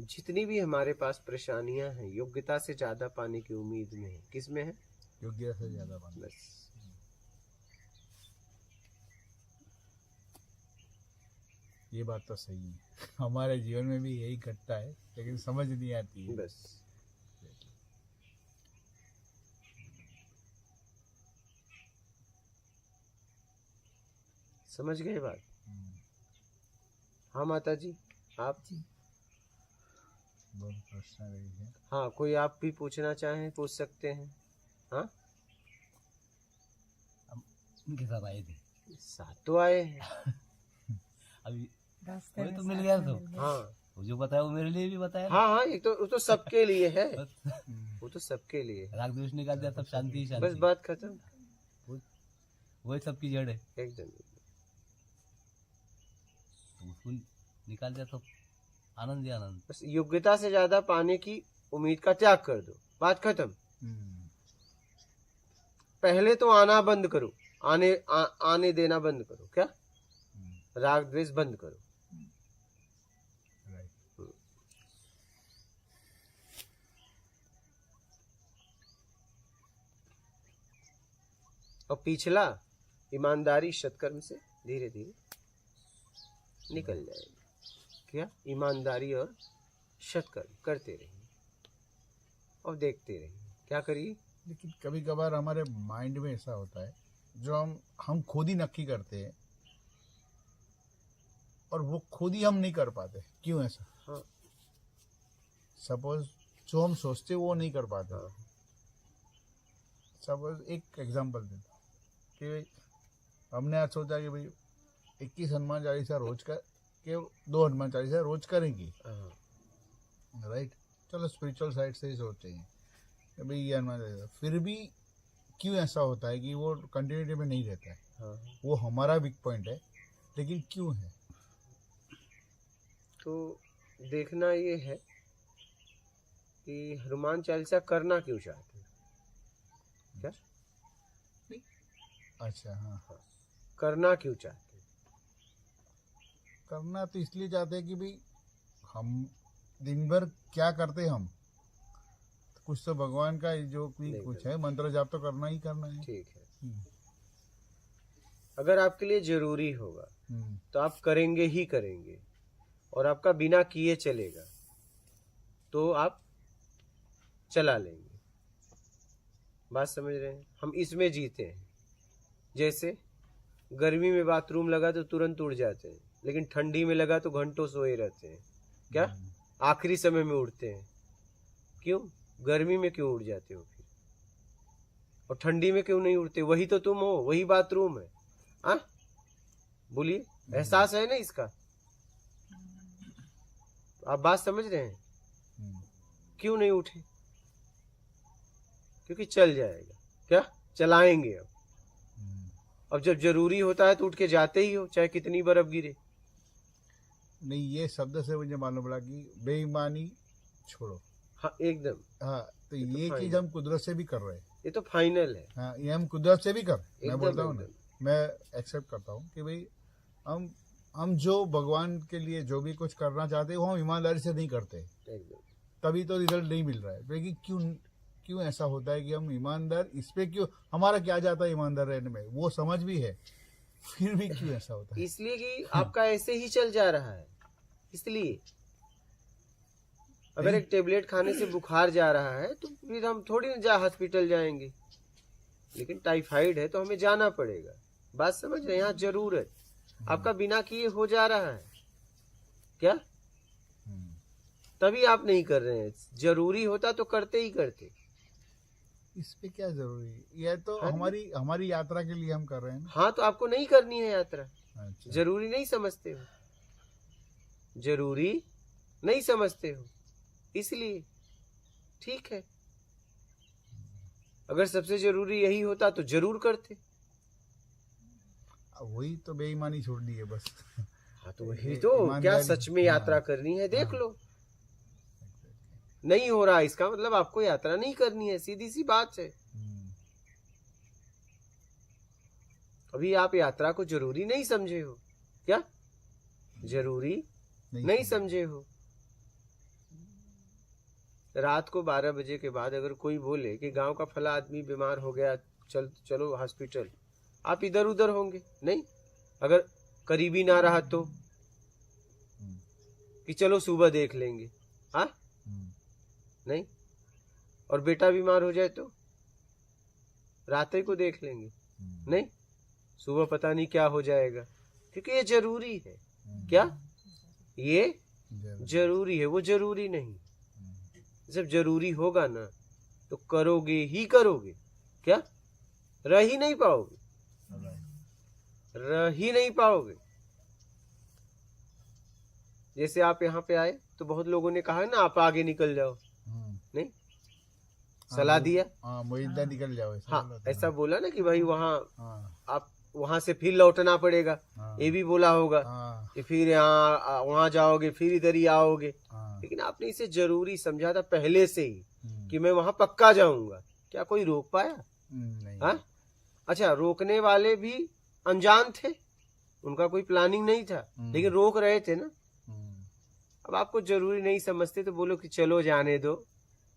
जितनी भी हमारे पास परेशानियां हैं, योग्यता से ज्यादा पाने की उम्मीद में है। किस में है? योग्यता से ज्यादा पानी। बस। ये बात तो सही है। हमारे जीवन में भी यही घटता है, लेकिन समझ नहीं आती है। बस। समझ गए बात? हाँ माता जी, आप? बहुत प्रश्न रही है। हाँ, कोई आप भी पूछना चाहें पूछ सकते हैं। हाँ, उनके साथ आए थे साथ तो आए हैं। अभी। रास्ते वही में तो मिल साथ गया में तो। मिल गए। हाँ वो जो बताया वो मेरे लिए भी बताया। हाँ हाँ, एक तो वो तो सबके लिए है। बस वो तो सबके लिए है। राग द्वेष निकाल दिया तब शांति ही बस शांति। बात खत्म। वही सबकी जड़ है। एकदम। तो उसको निकाल दिया तो आनंद ही आनंद। बस योग्यता से ज्यादा पाने की उम्मीद का त्याग कर दो, बात खत्म। पहले तो आना बंद करो, आने देना बंद करो। क्या? राग द्वेष बंद करो। और पिछला ईमानदारी सत्कर्म से धीरे धीरे निकल जाएगी। क्या? ईमानदारी और सत्कर्म करते रहिए और देखते रहिए। क्या करिए? लेकिन कभी कभार हमारे माइंड में ऐसा होता है जो हम खुद ही नक्की करते हैं और वो खुद ही हम नहीं कर पाते। क्यों ऐसा? हाँ। सपोज जो हम सोचते वो नहीं कर पाते। हाँ। सपोज एक एग्जांपल देता हूँ कि भाई हमने आज सोचा कि भाई 21 हनुमान चालीसा रोज कर के 2 हनुमान चालीसा रोज करेंगे। हाँ। राइट। चलो स्पिरिचुअल साइड से ही सोचते हैं कि भाई ये हनुमान चालीसा, फिर भी क्यों ऐसा होता है कि वो कंटिन्यूटी में नहीं रहता है? हाँ। वो हमारा वीक पॉइंट है, लेकिन क्यों है? तो देखना ये है कि हनुमान चालीसा करना क्यों चाहते हैं। क्या? अच्छा। हाँ। करना क्यों चाहते हैं? करना तो इसलिए चाहते हैं कि भाई हम दिन भर क्या करते हैं हम, तो कुछ तो भगवान का जो भी नहीं कुछ करना। है मंत्र जाप तो करना ही करना है। ठीक है। अगर आपके लिए जरूरी होगा तो आप करेंगे ही करेंगे, और आपका बिना किए चलेगा तो आप चला लेंगे। बात समझ रहे हैं? हम इसमें जीते हैं। जैसे गर्मी में बाथरूम लगा तो तुरंत उड़ जाते हैं, लेकिन ठंडी में लगा तो घंटों सोए रहते हैं। क्या? आखिरी समय में उड़ते हैं। क्यों? गर्मी में क्यों उड़ जाते हो फिर? और ठंडी में क्यों नहीं उड़ते? वही तो तुम हो, वही बाथरूम है। हाँ, बोलिए, एहसास है ना इसका? आप बात समझ रहे हैं? क्यों नहीं उठे? क्योंकि चल जाएगा। क्या? चलाएंगे अब जब जरूरी होता है तो उठ के जाते ही हो, चाहे कितनी बर्फ गिरे। नहीं, ये शब्द से मुझे मालूम पड़ा कि बेईमानी छोड़ो। हाँ, एकदम। हाँ, तो ये तो ये फाइनल। चीज हम कुदरत से भी कर रहे हैं। ये तो फाइनल है। हाँ, ये हम कुदरत से भी कर, मैं एकदम, बोलता हूँ ना, एकदम। मैं एक्सेप्ट करता हूँ कि भाई हम जो भगवान के लिए जो भी कुछ करना चाहते हैं वो हम ईमानदारी से नहीं करते, एकदम। तभी तो रिजल्ट नहीं मिल रहा है। लेकिन क्यों ऐसा होता है कि हम ईमानदार, इस पे क्यों हमारा क्या जाता है ईमानदार रहने में, वो समझ भी है, फिर भी क्यों ऐसा होता है? इसलिए कि आपका ऐसे ही चल जा रहा है। इसलिए अगर एक टेबलेट खाने से बुखार जा रहा है तो फिर हम थोड़ी ना हॉस्पिटल जाएंगे, लेकिन टाइफाइड है तो हमें जाना पड़ेगा। बात समझ रहे हैं? यहाँ जरूरत आपका बिना किए हो जा रहा है क्या, तभी आप नहीं कर रहे हैं। जरूरी होता तो करते ही करते। इस पे क्या जरूरी है? ये तो हाँ। हमारी यात्रा के लिए हम कर रहे हैं ना। हाँ, तो आपको नहीं करनी है यात्रा। अच्छा। जरूरी नहीं समझते हो, जरूरी नहीं समझते हो, इसलिए ठीक है। अगर सबसे जरूरी यही होता तो जरूर करते। वही तो बेईमानी छोड़नी है बस। हाँ, तो वही तो, क्या सच में यात्रा करनी है? देख लो, नहीं हो रहा इसका मतलब आपको यात्रा नहीं करनी है, सीधी सी बात है। अभी आप यात्रा को जरूरी नहीं समझे हो क्या? जरूरी नहीं समझे हो। रात को 12 बजे के बाद अगर कोई बोले कि गांव का फला आदमी बीमार हो गया, चलो हॉस्पिटल, आप इधर उधर होंगे नहीं? अगर करीबी ना रहा तो कि चलो सुबह देख लेंगे, हाँ नहीं? और बेटा बीमार हो जाए तो रात ही को देख लेंगे नहीं? सुबह पता नहीं क्या हो जाएगा, क्योंकि ये जरूरी है। क्या ये जरूरी है? वो जरूरी नहीं। जब जरूरी होगा ना तो करोगे ही करोगे। क्या रह ही नहीं पाओगे, रह ही नहीं पाओगे। जैसे आप यहाँ पे आए तो बहुत लोगों ने कहा ना आप आगे निकल जाओ, नहीं? सलाह दिया, मोहिंदा निकल जाओ, हाँ ऐसा बोला ना कि भाई वहाँ हाँ, आप वहां से फिर लौटना पड़ेगा, हाँ, ये भी बोला होगा हाँ, कि फिर यहाँ वहां जाओगे फिर इधर ही आओगे। हाँ, लेकिन आपने इसे जरूरी समझा था पहले से ही कि मैं वहां पक्का जाऊंगा। क्या कोई रोक पाया? नहीं। हाँ? अच्छा, रोकने वाले भी अनजान थे, उनका कोई प्लानिंग नहीं था, लेकिन रोक रहे थे ना। अब आपको जरूरी नहीं समझते तो बोलो कि चलो जाने दो,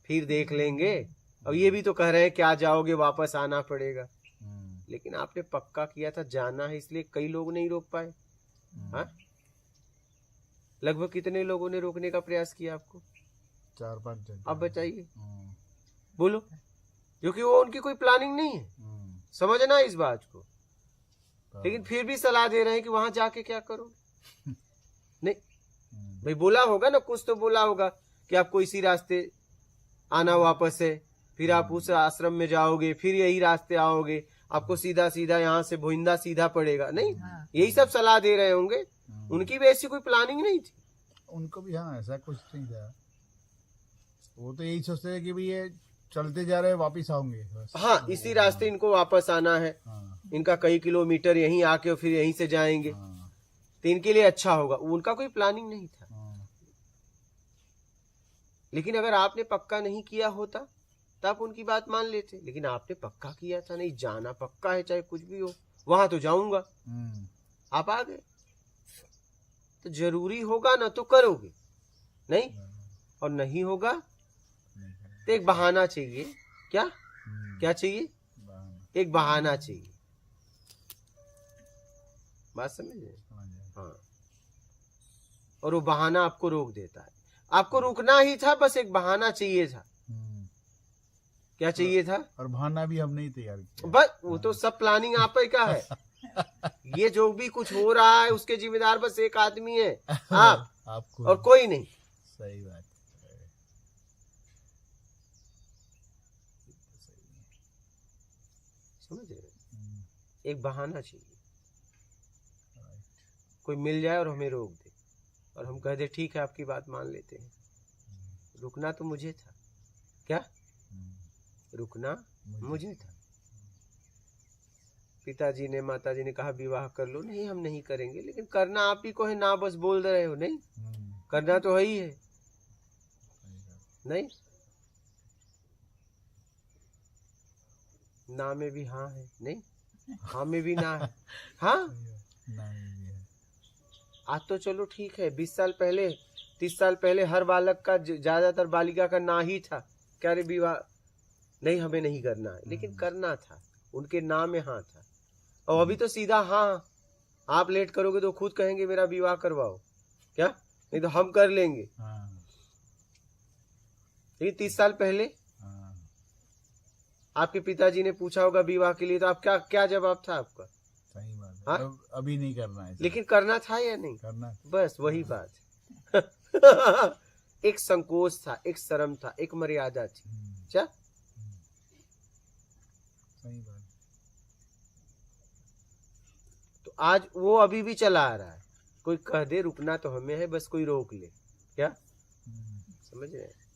फिर देख लेंगे। और ये भी तो कह रहे हैं क्या जाओगे, वापस आना पड़ेगा। लेकिन आपने पक्का किया था जाना है, इसलिए कई लोग नहीं रोक पाए। हाँ? लगभग कितने लोगों ने रोकने का प्रयास किया आपको? 4-5 जन। आप बताइए, बोलो। क्योंकि वो उनकी कोई प्लानिंग नहीं है, समझना इस बात को। लेकिन फिर भी सलाह दे रहे हैं कि वहां जाके क्या करो। नहीं भाई, बोला होगा ना, कुछ तो बोला होगा कि आपको इसी रास्ते आना वापस है, फिर आप उस आश्रम में जाओगे, फिर यही रास्ते आओगे, आपको सीधा सीधा यहाँ से भोइंदा सीधा पड़ेगा, नहीं? यही सब सलाह दे रहे होंगे। उनकी भी ऐसी कोई प्लानिंग नहीं थी। उनको भी हाँ ऐसा कुछ नहीं था, वो तो यही सोचते थे कि भाई ये चलते जा रहे हैं, वापिस आओगे बस। हाँ, इसी रास्ते इनको वापस आना है, हाँ, इनका कई किलोमीटर यहीं आके और फिर यहीं से जाएंगे हाँ, तो इनके लिए अच्छा होगा। उनका कोई प्लानिंग नहीं था। हाँ, लेकिन अगर आपने पक्का नहीं किया होता तो आप उनकी बात मान लेते। लेकिन आपने पक्का किया था, नहीं जाना पक्का है, चाहे कुछ भी हो, वहां तो जाऊंगा। आप आ गए तो जरूरी होगा ना तो करोगे, नहीं? और नहीं होगा तो एक बहाना चाहिए। क्या क्या चाहिए? एक बहाना चाहिए। बात समझ रहे? हाँ, और वो बहाना आपको रोक देता है। आपको रुकना ही था, बस एक बहाना चाहिए था। क्या चाहिए था? और बहाना भी हम नहीं तैयार किया। बस वो तो सब प्लानिंग आप ही का है। ये जो भी कुछ हो रहा है उसके जिम्मेदार बस एक आदमी है, आप, आपको, और कोई नहीं। सही बात है। समझ रहे? एक बहाना चाहिए, कोई मिल जाए और हमें रोक दे और हम कह दे ठीक है आपकी बात मान लेते हैं। रुकना तो मुझे था। क्या रुकना मुझे था? पिताजी ने माताजी ने कहा विवाह कर लो, नहीं हम नहीं करेंगे, लेकिन करना आप ही को है ना, बस बोल रहे हो, नहीं करना तो है ही है, नहीं? ना में भी हाँ है, नहीं? हाँ में भी ना है। हाँ, आज तो चलो ठीक है, 20 साल पहले 30 साल पहले हर बालक का, ज्यादातर बालिका का ना ही था। क्या रे विवाह नहीं हमें नहीं करना है, लेकिन करना था, उनके नाम में हाँ था। और अभी तो सीधा हाँ, आप लेट करोगे तो खुद कहेंगे मेरा विवाह करवाओ, क्या नहीं तो हम कर लेंगे। हाँ, लेकिन 30 साल पहले हाँ, आपके पिताजी ने पूछा होगा विवाह के लिए, तो आप क्या क्या जवाब था आपका? सही बात है। हाँ? अभी नहीं करना है, लेकिन करना था या नहीं? करना। बस वही बात है। एक संकोच था, एक शर्म था, एक मर्यादा थी। क्या सही बात। तो आज वो अभी भी चला आ रहा है। कोई कह दे रुकना तो हमें है, बस कोई रोक ले, क्या समझ रहे हैं?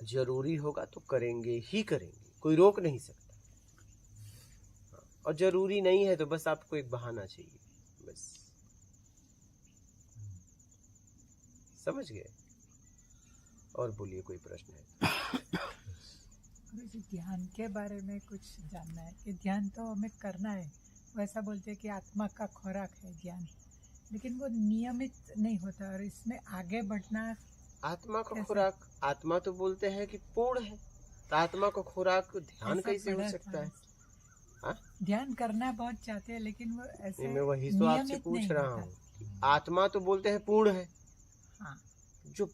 जरूरी होगा तो करेंगे ही करेंगे, कोई रोक नहीं सकता। और जरूरी नहीं है तो बस आपको एक बहाना चाहिए, बस। समझ गए? और बोलिए, कोई प्रश्न है? गुरुजी, ध्यान के बारे में कुछ जानना है कि ध्यान तो हमें करना है, वैसा बोलते हैं कि आत्मा का खुराक है ध्यान, लेकिन वो नियमित नहीं होता और इसमें आगे बढ़ना। आत्मा का कैसे? खुराक, आत्मा तो बोलते हैं कि पूर्ण है, तो आत्मा का खुराक ध्यान ऐसा कैसे हो पढ़ा सकता था। है? हाँ? ध्यान करना बहुत चाहते हैं, लेकिन वो ऐसे नहीं, मैं वही तो आपसे नियमित पूछ नहीं रहा होता। हूँ। आत्मा तो बोलते हैं पूर्ण है, हाँ, जो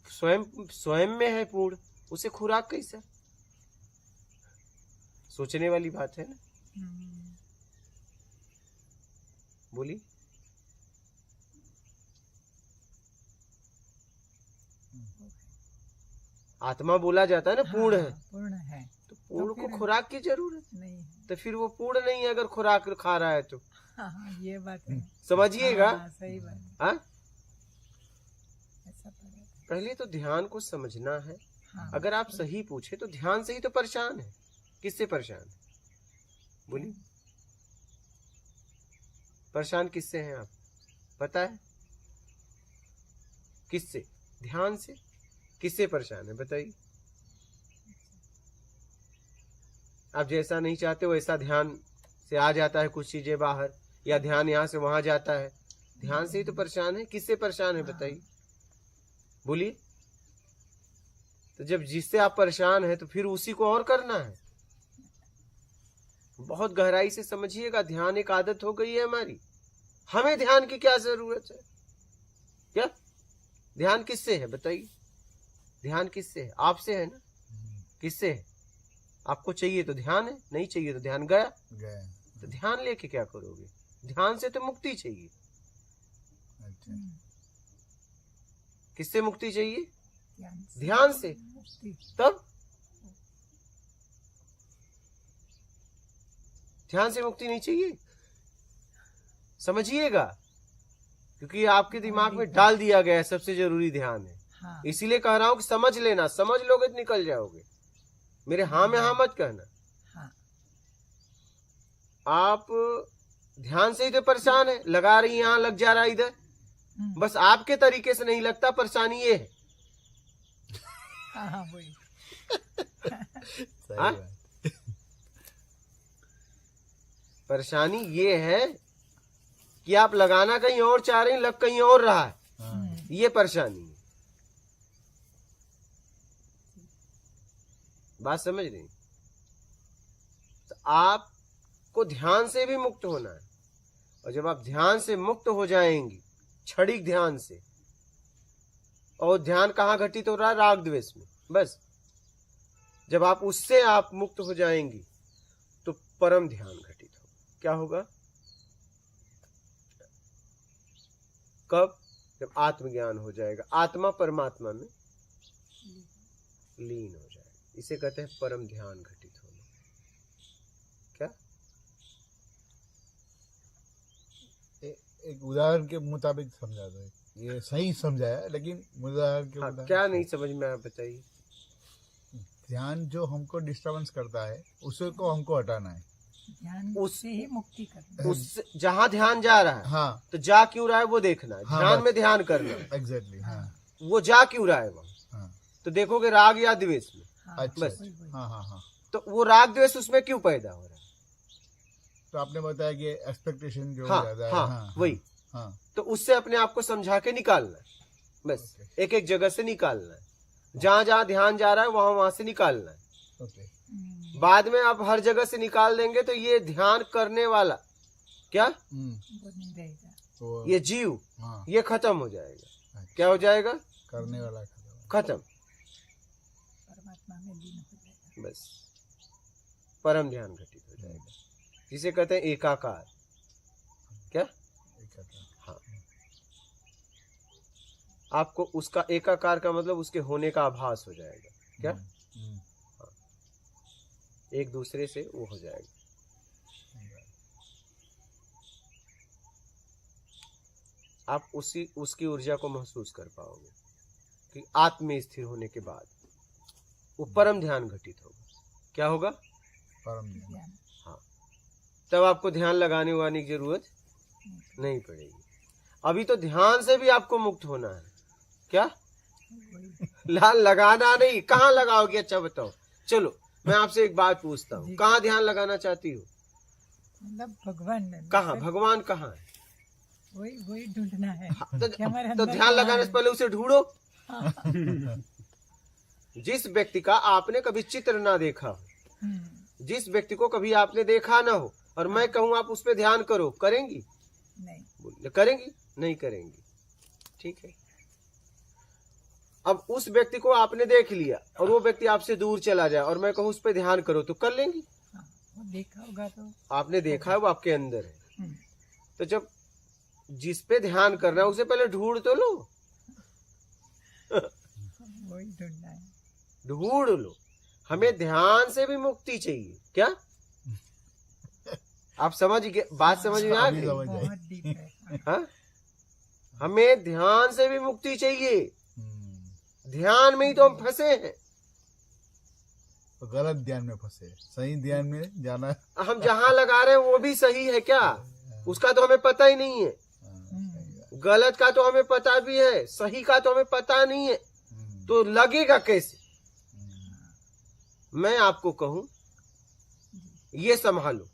स्वयं में है पूर्ण, उसे खुराक कैसा? सोचने वाली बात है ना। बोली। आत्मा बोला जाता है ना पूर्ण है, पूर्ण है तो पूर्ण फिर- को खुराक की जरूरत नहीं है। तो फिर वो पूर्ण नहीं है अगर खुराक खा रहा है तो। हाँ, ये बात है। समझिएगा। हाँ, सही बात है। हाँ? ऐसा पढ़ा था। पहले तो ध्यान को समझना है। हाँ, अगर आप सही पूछे तो ध्यान से ही तो परेशान है। किससे परेशान है? बोलिए, परेशान किससे हैं आप? पता है किससे? ध्यान से। किससे परेशान है बताइए? आप जैसा नहीं चाहते वैसा ध्यान से आ जाता है कुछ चीजें बाहर, या ध्यान यहाँ से वहां जाता है। ध्यान से ही तो परेशान है। किससे परेशान है बताइए? बोलिए। तो जब जिससे आप परेशान है तो फिर उसी को और करना है। बहुत गहराई से समझिएगा। ध्यान एक आदत हो गई है हमारी। हमें ध्यान की क्या जरूरत है? क्या ध्यान किससे है बताइए? ध्यान किससे है? आपसे है ना। किससे है? आपको चाहिए तो ध्यान है, नहीं चाहिए तो ध्यान गया। तो ध्यान लेके क्या करोगे? ध्यान से तो मुक्ति चाहिए। अच्छा, किससे मुक्ति चाहिए? से। ध्यान से। मुक्ति। तब ध्यान से मुक्ति नहीं चाहिए। समझिएगा, क्योंकि आपके दिमाग में डाल दिया गया है सबसे जरूरी ध्यान है। हाँ, इसीलिए कह रहा हूं कि समझ लेना। समझ लोगे तो निकल जाओगे। मेरे हाँ में हाँ मत कहना। हाँ, आप ध्यान से ही तो परेशान है। लगा रही यहाँ, लग जा रहा है इधर। बस आपके तरीके से नहीं लगता। परेशानी ये है। हाँ, हाँ, वही। हाँ? परेशानी ये है कि आप लगाना कहीं और चाह रहे हैं, लग कहीं और रहा है। ये परेशानी है। बात समझ रही? तो आपको ध्यान से भी मुक्त होना है। और जब आप ध्यान से मुक्त हो जाएंगी, क्षणिक ध्यान से, और ध्यान कहाँ घटित हो रहा है? राग द्वेष में। बस जब आप उससे आप मुक्त हो जाएंगी तो परम ध्यान घटित होगा। क्या होगा? कब? जब आत्मज्ञान हो जाएगा, आत्मा परमात्मा में लीन हो जाएगा। इसे कहते हैं परम ध्यान घटित होना। क्या? एक उदाहरण के मुताबिक समझा दो। ये सही समझाया, लेकिन उदाहरण के हाँ, मुताबिक। क्या नहीं समझ में आया बताइए? ध्यान जो हमको डिस्टरबेंस करता है उसे को हमको हटाना है। ध्यान उस- से ही मुक्ति करना। उस जहां ध्यान जा रहा है हाँ, तो जा क्यों रहा है वो देखना है। हाँ, ध्यान बस। में ध्यान करना है। एग्जैक्टली। हाँ, वो जा क्यों रहा है वहां, हाँ, तो देखोगे राग या द्वेष में। हाँ, अच्छा, बस। वही, वही। हाँ, हाँ, हाँ। तो वो राग द्वेष उसमें क्यों पैदा हो रहा है? तो आपने बताया कि एक्सपेक्टेशन जो हाँ, ज्यादा है। हाँ, हाँ, वही। हाँ, तो उससे अपने आप को समझा के निकालना है। बस ओके। एक एक जगह से निकालना है। जहां जहां ध्यान जा रहा है वहां वहां से निकालना है। ओके। बाद में आप हर जगह से निकाल देंगे तो ये ध्यान करने वाला क्या, वो नहीं रहेगा। तो ये जीव, हाँ, ये खत्म हो जाएगा। अच्छा, क्या हो जाएगा? करने वाला खत्म। परमात्मा में लीन हो जाएगा। बस परम ध्यान घटित हो जाएगा, जिसे कहते हैं एकाकार। क्या? हाँ, आपको उसका एकाकार का मतलब उसके होने का आभास हो जाएगा। क्या? हाँ, एक दूसरे से वो हो जाएगा। आप उसकी ऊर्जा को महसूस कर पाओगे कि आत्म में स्थिर होने के बाद वो परम ध्यान घटित होगा। क्या होगा? परम ध्यान। ध्यान हाँ, तब आपको ध्यान लगाने वाने की जरूरत नहीं पड़ेगी। अभी तो ध्यान से भी आपको मुक्त होना है। क्या? लगाना नहीं, कहाँ लगाओगे? अच्छा बताओ। चलो मैं आपसे एक बात पूछता हूँ, कहाँ ध्यान लगाना चाहती हो? मतलब भगवान में। कहाँ? भगवान कहाँ है? वही ढूंढना है तो, कि हमारे तो अंदर ध्यान कहाँ लगाने है। से पहले उसे ढूंढो। जिस व्यक्ति का आपने कभी चित्र ना देखा हो, जिस व्यक्ति को कभी आपने देखा ना हो, और मैं कहूँ आप उस पर ध्यान करो, करेंगी? नहीं। बोलिए, करेंगी? नहीं करेंगी। ठीक है। अब उस व्यक्ति को आपने देख लिया और वो व्यक्ति आपसे दूर चला जाए और मैं कहूँ उस पर ध्यान करो, तो कर लेंगी? हाँ, वो देखा होगा तो। आपने देखा है, वो आपके अंदर है। हम्म, तो जब जिस पे ध्यान करना है उसे पहले ढूंढ तो लो। वही ढूंढना है। ढूंढ लो। हमें ध्यान से भी मुक्ति चाहिए। क्या? आप समझ गए? बात समझ में आ गई? समझ आई। बहुत डीप है। हाँ? हमें ध्यान से भी मुक्ति चाहिए। ध्यान में ही तो हम फंसे हैं। तो गलत ध्यान में फंसे, सही ध्यान में जाना। हम जहां लगा रहे हैं वो भी सही है क्या? उसका तो हमें पता ही नहीं है। गलत का तो हमें पता भी है, सही का तो हमें पता नहीं है, तो लगेगा कैसे? मैं आपको कहूं ये संभालो,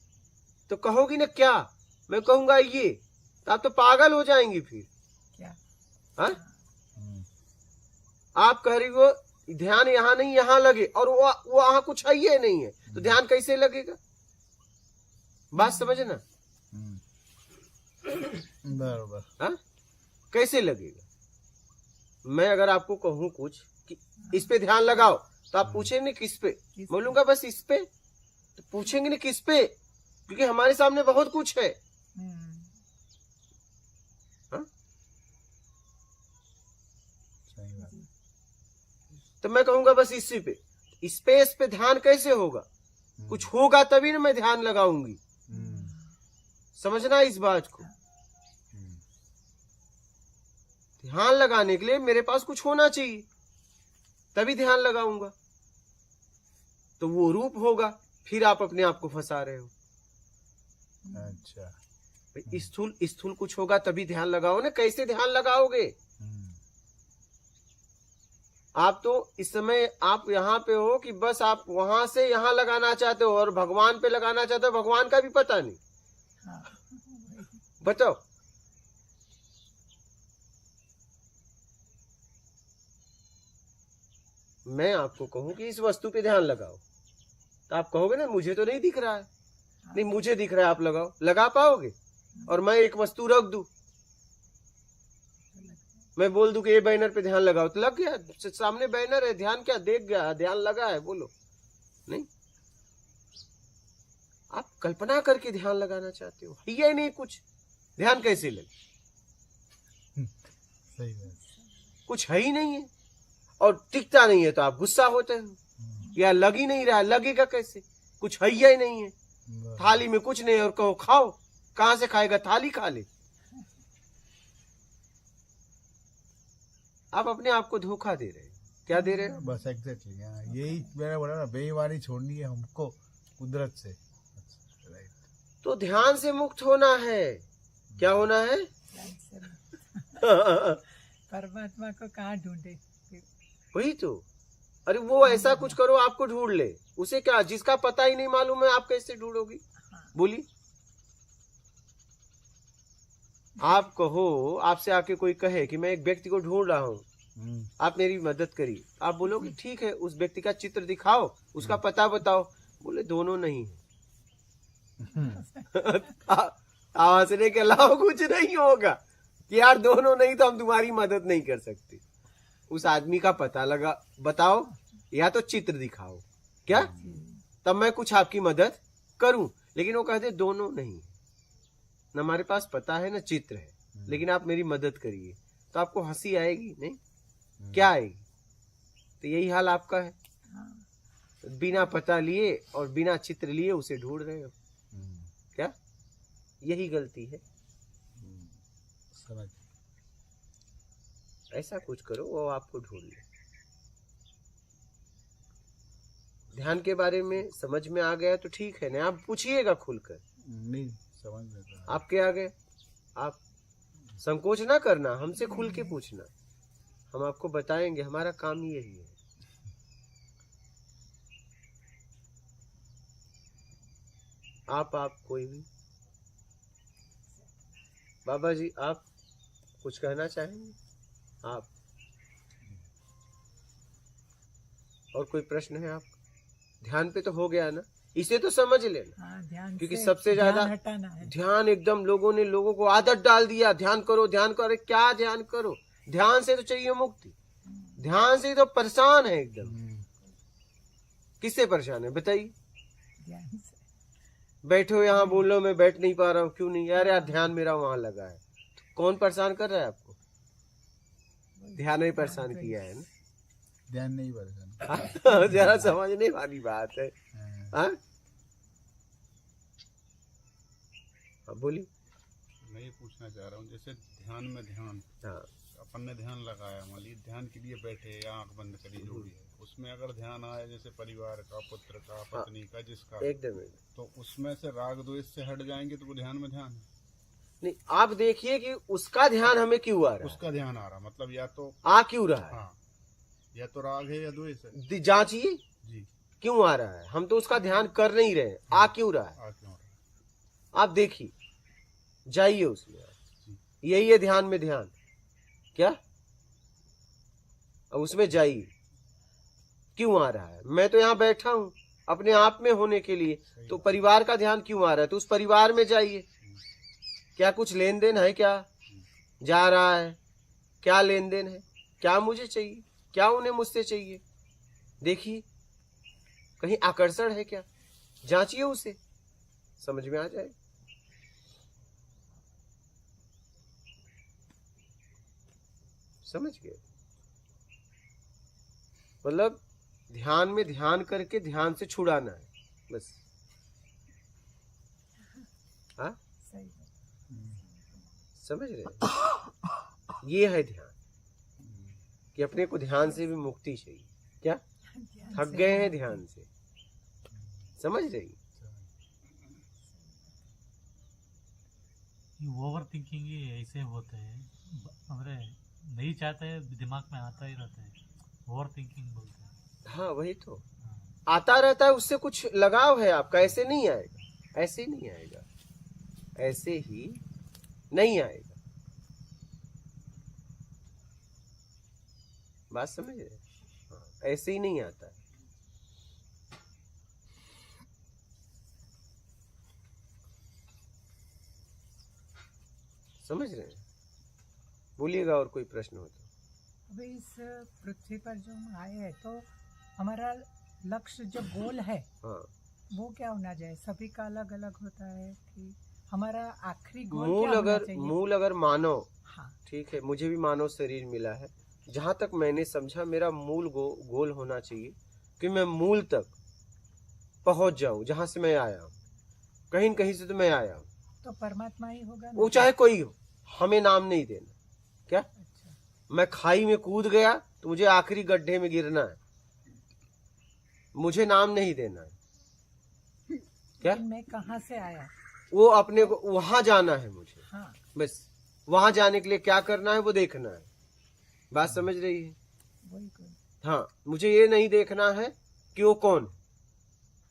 तो कहोगी ना क्या? मैं कहूंगा ये, तो आप तो पागल हो जाएंगी फिर। क्या? हाँ? आप कह रही हो ध्यान यहाँ नहीं यहाँ लगे, और वो वहां कुछ है ये नहीं है, तो ध्यान कैसे लगेगा? बात समझना। बराबर। हाँ? कैसे लगेगा? मैं अगर आपको कहूं कुछ कि इस पे ध्यान लगाओ, तो आप पूछेंगे किस पे? बोलूंगा बस इस पे, तो पूछेंगे नहीं किस पे, क्योंकि हमारे सामने बहुत कुछ है। हाँ? सही बात। तो मैं कहूंगा बस इसी पे। स्पेस पे ध्यान कैसे होगा? कुछ होगा तभी ना मैं ध्यान लगाऊंगी। समझना इस बात को। ध्यान लगाने के लिए मेरे पास कुछ होना चाहिए, तभी ध्यान लगाऊंगा। तो वो रूप होगा, फिर आप अपने आप को फंसा रहे हो। अच्छा। भाई स्थूल कुछ होगा तभी ध्यान लगाओ ना, कैसे ध्यान लगाओगे? आप तो इस समय आप यहाँ पे हो कि बस आप वहां से यहाँ लगाना चाहते हो और भगवान पे लगाना चाहते हो, भगवान का भी पता नहीं। बताओ। मैं आपको कहूं कि इस वस्तु पे ध्यान लगाओ, तो आप कहोगे ना मुझे तो नहीं दिख रहा है। नहीं, मुझे दिख रहा है, आप लगाओ। लगा पाओगे? और मैं एक वस्तु रख दूं, मैं बोल दूं कि ये बैनर पे ध्यान लगाओ, तो लग गया। सामने बैनर है, ध्यान क्या देख गया, ध्यान लगा है। बोलो नहीं। आप कल्पना करके ध्यान लगाना चाहते हो, ये नहीं कुछ, ध्यान कैसे लगे? सही बात। कुछ है ही नहीं है और टिकता नहीं है, तो आप गुस्सा होते हो, या लग ही नहीं रहा, लगेगा कैसे? कुछ है ही नहीं है। थाली में कुछ नहीं और कहो खाओ, कहां से खाएगा? थाली खा ले। आप अपने आप को धोखा दे रहे हो। क्या दे रहे हो? बस एग्जैक्टली। यही मैंने बोला ना, बेईमानी छोड़नी है हमको कुदरत से। राइट। तो ध्यान से मुक्त होना है। क्या होना है? परमात्मा को कहाँ ढूंढे? वही तो। अरे वो ऐसा कुछ करो आपको ढूंढ ले, उसे क्या? जिसका पता ही नहीं मालूम है, आप कैसे ढूंढोगी? बोली। आप कहो, आपसे आके कोई कहे कि मैं एक व्यक्ति को ढूंढ रहा हूं, आप मेरी मदद करिए। आप बोलोगे ठीक है, उस व्यक्ति का चित्र दिखाओ, उसका पता बताओ। बोले दोनों नहीं है। हंसने के अलावा कुछ नहीं होगा कि यार दोनों नहीं तो हम तुम्हारी मदद नहीं कर सकते। उस आदमी का पता लगा बताओ या तो चित्र दिखाओ, क्या तब मैं कुछ आपकी मदद करूं। लेकिन वो कहते दोनों नहीं, न हमारे पास पता है न चित्र है, लेकिन आप मेरी मदद करिए। तो आपको हंसी आएगी नहीं, क्या आएगी? तो यही हाल आपका है, बिना पता लिए और बिना चित्र लिए उसे ढूंढ रहे हो, क्या यही गलती है? समझ। ऐसा कुछ करो वो आपको ढूंढ ले। ध्यान के बारे में समझ में आ गया तो ठीक है ना, आप पूछिएगा खुलकर। नहीं समझ में आपके आगे आप संकोच ना करना, हमसे खुल के पूछना, हम आपको बताएंगे। हमारा काम ही यही है। आप कोई भी बाबा जी आप कुछ कहना चाहेंगे? आप और कोई प्रश्न है? आप ध्यान पे तो हो गया ना, इसे तो समझ लेना। हाँ, ध्यान क्योंकि से सबसे ज्यादा ध्यान हटाना है। ध्यान एकदम लोगों ने लोगों को आदत डाल दिया, ध्यान करो ध्यान करो। अरे क्या ध्यान करो? ध्यान से तो चाहिए मुक्ति, ध्यान से तो परेशान है एकदम। किससे परेशान है बताइए? ध्यान से बैठो यहाँ बोलो मैं बैठ नहीं पा रहा हूँ, क्यों नहीं? यार ध्यान मेरा वहां लगा है। तो कौन परेशान कर रहा है आपको? ध्यान ही परेशान किया है ना। ध्यान नहीं परेशान। जरा समझने वाली बात है। हाँ बोलिए। मैं ये पूछना चाह रहा हूँ, जैसे ध्यान में ध्यान, हाँ अपन ने ध्यान लगाया, मान लीजिए ध्यान के लिए बैठे या आंख बंद करी, जो भी है, उसमें अगर ध्यान आए जैसे परिवार का, पुत्र का, पत्नी का, जिसका, एकदम तो उसमें से राग द्वेष से हट जाएंगे तो वो ध्यान में ध्यान है। नहीं, आप देखिए कि उसका ध्यान हमें क्यों आ रहा है, उसका ध्यान आ रहा, मतलब या तो आ क्यों रहा है, हाँ, या तो राग है या द्वेष है। जांचिए जी, क्यों आ रहा है। हम तो उसका ध्यान कर नहीं रहे, आ क्यों रहा है आ क्यों रहा है? आप देखिए, जाइए उसमें। यही है ध्यान में ध्यान, क्या? अब उसमें जाइए, क्यों आ रहा है? मैं तो यहाँ बैठा हूं अपने आप में होने के लिए, तो परिवार का ध्यान क्यों आ रहा है? तो उस परिवार में जाइए, क्या कुछ लेन देन है? क्या जा रहा है? क्या लेन देन है? क्या मुझे चाहिए? क्या उन्हें मुझसे चाहिए? देखिए कहीं आकर्षण है क्या? जांचिए उसे, समझ में आ जाए। समझ गए? मतलब ध्यान में ध्यान करके ध्यान से छुड़ाना है बस। हाँ सही है। समझ रहे हैं? ये है ध्यान, कि अपने को ध्यान से भी मुक्ति चाहिए। क्या ध्यान थक से गए हैं ध्यान से? समझ रही? ओवर थिंकिंग ही ऐसे होते हैं, हमारे नहीं चाहते हैं, दिमाग में आता ही रहता है, ओवर थिंकिंग बोलते हैं। हाँ वही तो आता रहता है, उससे कुछ लगाव है आपका। ऐसे नहीं आएगा, ऐसे ही नहीं आएगा, ऐसे ही नहीं आएगा। बात समझ रहे? हाँ, ऐसे ही नहीं आता है। समझ रहे हैं? बोलिएगा और कोई प्रश्न हो तो। अभी इस पृथ्वी पर जो हम आए हैं, तो हमारा लक्ष्य जो गोल है हाँ, वो क्या होना चाहिए? सभी का अलग अलग होता है कि हमारा आखिरी गोल मूल क्या होना अगर चाहिए? मूल अगर मानव, हाँ, ठीक है, मुझे भी मानव शरीर मिला है। जहां तक मैंने समझा मेरा मूल गोल होना चाहिए कि मैं मूल तक पहुंच जाऊं, जहां से मैं आया हूं। कहीं न कहीं से तो मैं आया हूं, तो परमात्मा ही होगा ना? वो चाहे कोई हो, हमें नाम नहीं देना। क्या अच्छा, मैं खाई में कूद गया तो मुझे आखिरी गड्ढे में गिरना है, मुझे नाम नहीं देना है। क्या लेकिन मैं कहाँ से आया? वो अपने को वहां जाना है मुझे, हाँ, बस वहां जाने के लिए क्या करना है वो देखना है। बात समझ रही है? वही कोई। हाँ, मुझे ये नहीं देखना है कि वो कौन,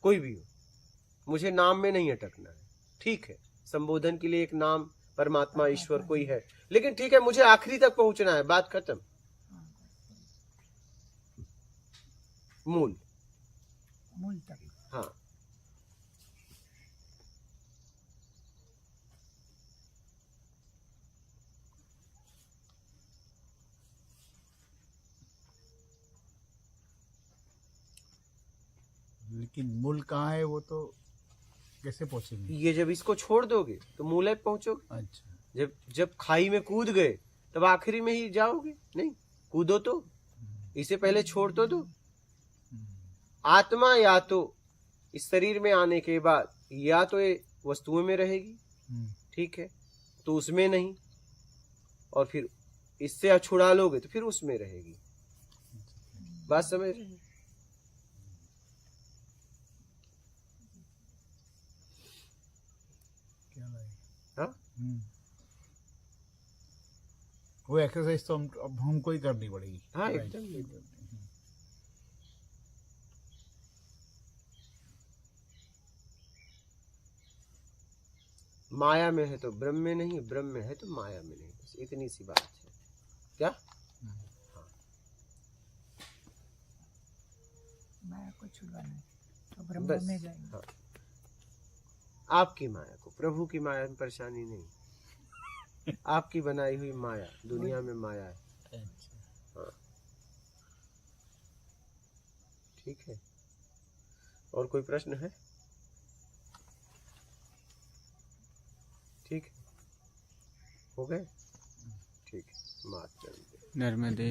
कोई भी हो, मुझे नाम में नहीं अटकना है। ठीक है, संबोधन के लिए एक नाम परमात्मा ईश्वर कोई है, लेकिन ठीक है, मुझे आखिरी तक पहुंचना है, बात खत्म। मूल। मूल तक। हाँ, लेकिन मूल कहाँ है वो तो कैसे पहुंचेंगे? ये जब इसको छोड़ दोगे तो मूल पहुंचोगे। अच्छा। जब जब खाई में कूद गए तब आखिरी में ही जाओगे। नहीं, कूदो तो, इसे पहले छोड़ तो दो। आत्मा या तो इस शरीर में आने के बाद या तो ये वस्तुओं में रहेगी, ठीक है, तो उसमें नहीं, और फिर इससे छुड़ा लोगे तो फिर उसमें रहेगी। बात समझ रहे हैं? क्या लगेगा? हाँ? वो एक्सरसाइज तो अब हमको ही करनी पड़ेगी। हाँ, Right. एकदम। माया में है तो ब्रह्म में नहीं, ब्रह्म में है तो माया में नहीं, बस इतनी सी बात है। क्या? माया को छुड़वाना है तो ब्रह्म बस। में जाएंगे। हाँ। आपकी माया को, प्रभु की माया में परेशानी नहीं। आपकी बनाई हुई माया, दुनिया में माया है। हाँ, ठीक है। और कोई प्रश्न है? ठीक है, हो गए? ठीक है, माफ कर दीजिए। नर्मदे